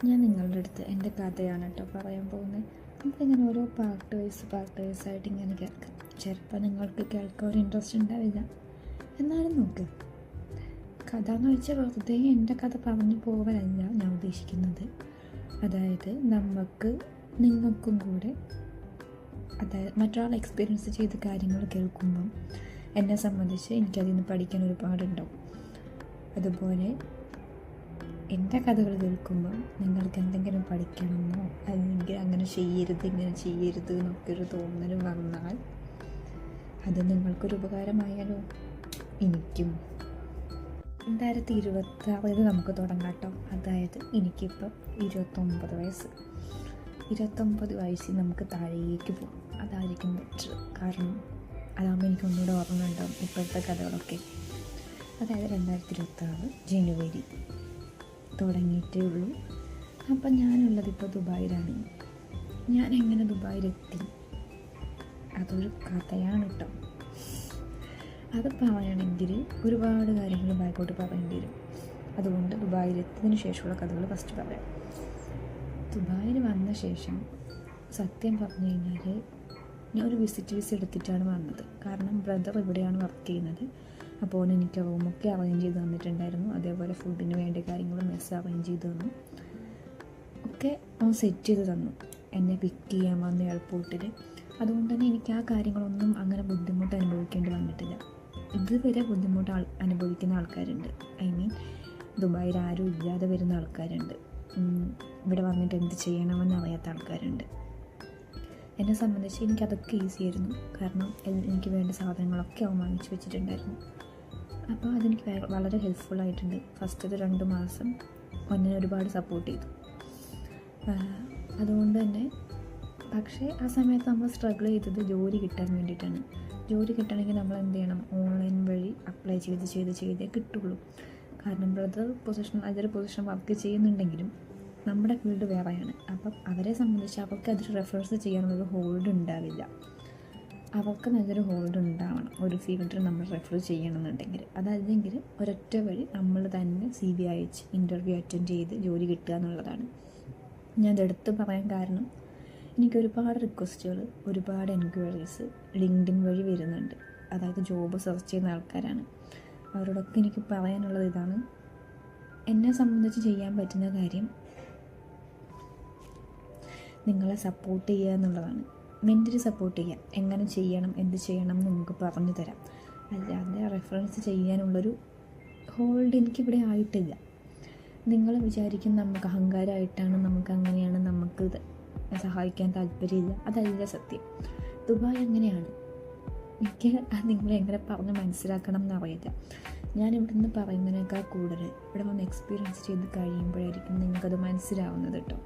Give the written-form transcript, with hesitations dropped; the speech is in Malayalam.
ഞാൻ നിങ്ങളുടെ അടുത്ത് എൻ്റെ കഥയാണ് കേട്ടോ പറയാൻ പോകുന്നത്. നമുക്കിങ്ങനെ ഓരോ പാർട്ട് വൈസായിട്ട് ഇങ്ങനെ കേൾക്കാം. ചിലപ്പോൾ നിങ്ങൾക്ക് കേൾക്കാൻ ഒരു ഇൻട്രസ്റ്റ് ഉണ്ടാവില്ല, എന്നാലും നോക്ക്. കഥ എന്ന് വെച്ചാൽ വെറുതെ എൻ്റെ കഥ പറഞ്ഞു പോകാനല്ല ഞാൻ ഉദ്ദേശിക്കുന്നത്. അതായത് നിങ്ങൾക്കും കൂടെ, അതായത് മറ്റൊരാൾ എക്സ്പീരിയൻസ് ചെയ്ത കാര്യങ്ങൾ കേൾക്കുമ്പം എന്നെ സംബന്ധിച്ച് എനിക്കതിൽ നിന്ന് പഠിക്കാൻ ഒരുപാടുണ്ടാവും. അതുപോലെ എൻ്റെ കഥകൾ കേൾക്കുമ്പോൾ നിങ്ങൾക്ക് എന്തെങ്കിലും പഠിക്കണമെന്നോ അല്ലെങ്കിൽ അങ്ങനെ ചെയ്യരുത് ഇങ്ങനെ ചെയ്യരുത് എന്നൊക്കെ ഒരു തോന്നൽ വന്നാൽ അത് നിങ്ങൾക്കൊരു ഉപകാരമായാലോ. എനിക്കും 2026 നമുക്ക് തുടങ്ങാം കേട്ടോ. അതായത് എനിക്കിപ്പം 29 വയസ്സ്. 29 വയസ്സിൽ നമുക്ക് താഴേക്ക് പോകും. അതായിരിക്കും ബെറ്റർ. കാരണം അതാകുമ്പോൾ എനിക്ക് ഒന്നുകൂടെ ഓർമ്മ ഉണ്ടാവും ഇപ്പോഴത്തെ കഥകളൊക്കെ. അതായത് 2026 ജനുവരി തുടങ്ങിയിട്ടേ ഉള്ളൂ. അപ്പം ഞാനുള്ളത് ഇപ്പോൾ ദുബായിലാണ്. ഞാൻ എങ്ങനെ ദുബായിലെത്തി അതൊരു കഥയാണ് കേട്ടോ. അത് പറയണമെങ്കിൽ ഒരുപാട് കാര്യങ്ങൾ ബാക്കോട്ട് പറയേണ്ടി വരും. അതുകൊണ്ട് ദുബായിലെത്തിയതിന് ശേഷമുള്ള കഥകൾ ഫസ്റ്റ് പറയാം. ദുബായിൽ വന്ന ശേഷം സത്യം പറഞ്ഞു കഴിഞ്ഞാൽ ഞാൻ ഒരു വിസിറ്റ് വിസ എടുത്തിട്ടാണ് വന്നത്. കാരണം ബ്രദർ ഇവിടെയാണ് വർക്ക് ചെയ്യുന്നത്. അപ്പോൾ എനിക്ക് റൂമൊക്കെ അറേഞ്ച് ചെയ്ത് തന്നിട്ടുണ്ടായിരുന്നു. അതേപോലെ ഫുഡിന് വേണ്ട കാര്യങ്ങൾ മെസ്സ് അറേഞ്ച് ചെയ്ത് തന്നു. ഒക്കെ അവൻ സെറ്റ് ചെയ്ത് തന്നു എന്നെ പിക്ക് ചെയ്യാൻ വന്ന എയർപോർട്ടിൽ. അതുകൊണ്ട് തന്നെ എനിക്ക് ആ കാര്യങ്ങളൊന്നും അങ്ങനെ ബുദ്ധിമുട്ട് അനുഭവിക്കേണ്ടി വന്നിട്ടില്ല. ഇതുവരെ ബുദ്ധിമുട്ട് അനുഭവിക്കുന്ന ആൾക്കാരുണ്ട്. ദുബായിൽ ആരും ഇല്ലാതെ വരുന്ന ആൾക്കാരുണ്ട്. ഇവിടെ വന്നിട്ട് എന്ത് ചെയ്യണമെന്ന് അറിയാത്ത ആൾക്കാരുണ്ട്. എന്നെ സംബന്ധിച്ച് എനിക്കതൊക്കെ ഈസി ആയിരുന്നു. കാരണം എനിക്ക് വേണ്ട സാധനങ്ങളൊക്കെ അവൻ വാങ്ങിച്ചു വെച്ചിട്ടുണ്ടായിരുന്നു. അപ്പോൾ അതെനിക്ക് വളരെ ഹെൽപ്ഫുള്ളായിട്ടുണ്ട്. ഫസ്റ്റത്തെ 2 മാസം എന്നെ ഒരുപാട് സപ്പോർട്ട് ചെയ്തു. അതുകൊണ്ട് തന്നെ പക്ഷേ ആ സമയത്ത് നമ്മൾ സ്ട്രഗിൾ ചെയ്തത് ജോലി കിട്ടാൻ വേണ്ടിയിട്ടാണ്. ജോലി കിട്ടണമെങ്കിൽ നമ്മൾ എന്ത് ചെയ്യണം? ഓൺലൈൻ വഴി അപ്ലൈ ചെയ്തേ കിട്ടുള്ളൂ. കാരണം ബ്രദർ അതൊരു പൊസിഷൻ വർക്ക് ചെയ്യുന്നുണ്ടെങ്കിലും നമ്മുടെ ഫീൽഡ് വേറെയാണ്. അപ്പം അവരെ സംബന്ധിച്ച് അവർക്ക് അതിൽ റെഫറൻസ് ചെയ്യാനുള്ളൊരു ഹോൾഡ് ഉണ്ടാവില്ല. അവർക്ക് നല്ലൊരു ഹോൾഡ് ഉണ്ടാവണം ഒരു ഫീൽഡിൽ നമ്മൾ റെഫർ ചെയ്യണമെന്നുണ്ടെങ്കിൽ. അതല്ലെങ്കിൽ ഒരൊറ്റ വഴി നമ്മൾ തന്നെ CV അയച്ച് ഇൻ്റർവ്യൂ അറ്റൻഡ് ചെയ്ത് ജോലി കിട്ടുക എന്നുള്ളതാണ്. ഞാൻ ഇതെടുത്ത് പറയാൻ കാരണം എനിക്ക് ഒരുപാട് റിക്വസ്റ്റുകൾ, ഒരുപാട് എൻക്വയറീസ് ലിങ്ക്ഡിൻ വഴി വരുന്നുണ്ട്. അതായത് ജോബ് സെർച്ച് ചെയ്യുന്ന ആൾക്കാരാണ്. അവരോടൊക്കെ എനിക്ക് പറയാനുള്ളത് ഇതാണ്: എന്നെ സംബന്ധിച്ച് ചെയ്യാൻ പറ്റുന്ന കാര്യം നിങ്ങളെ സപ്പോർട്ട് ചെയ്യുക എന്നുള്ളതാണ്. മെൻ്റലി സപ്പോർട്ട് ചെയ്യുക. എങ്ങനെ ചെയ്യണം, എന്ത് ചെയ്യണം എന്ന് നിങ്ങൾക്ക് പറഞ്ഞു തരാം. അല്ലാതെ റെഫറൻസ് ചെയ്യാനുള്ളൊരു ഹോൾഡ് എനിക്കിവിടെ ആയിട്ടില്ല. നിങ്ങൾ വിചാരിക്കും നമുക്ക് അഹങ്കാരമായിട്ടാണ്, നമുക്ക് അങ്ങനെയാണ്, നമുക്ക് സഹായിക്കാൻ താല്പര്യമില്ല. അതല്ല സത്യം. ദുബായ് അങ്ങനെയാണ്. എനിക്ക് നിങ്ങളെ എങ്ങനെ പറഞ്ഞ് മനസ്സിലാക്കണം എന്നറിയില്ല. ഞാൻ ഇവിടെ നിന്ന് പറയുന്നതിനേക്കാൾ കൂടുതൽ ഇവിടെ വന്ന് എക്സ്പീരിയൻസ് ചെയ്ത് കഴിയുമ്പോഴായിരിക്കും നിങ്ങൾക്കത് മനസ്സിലാവുന്നത് കേട്ടോ.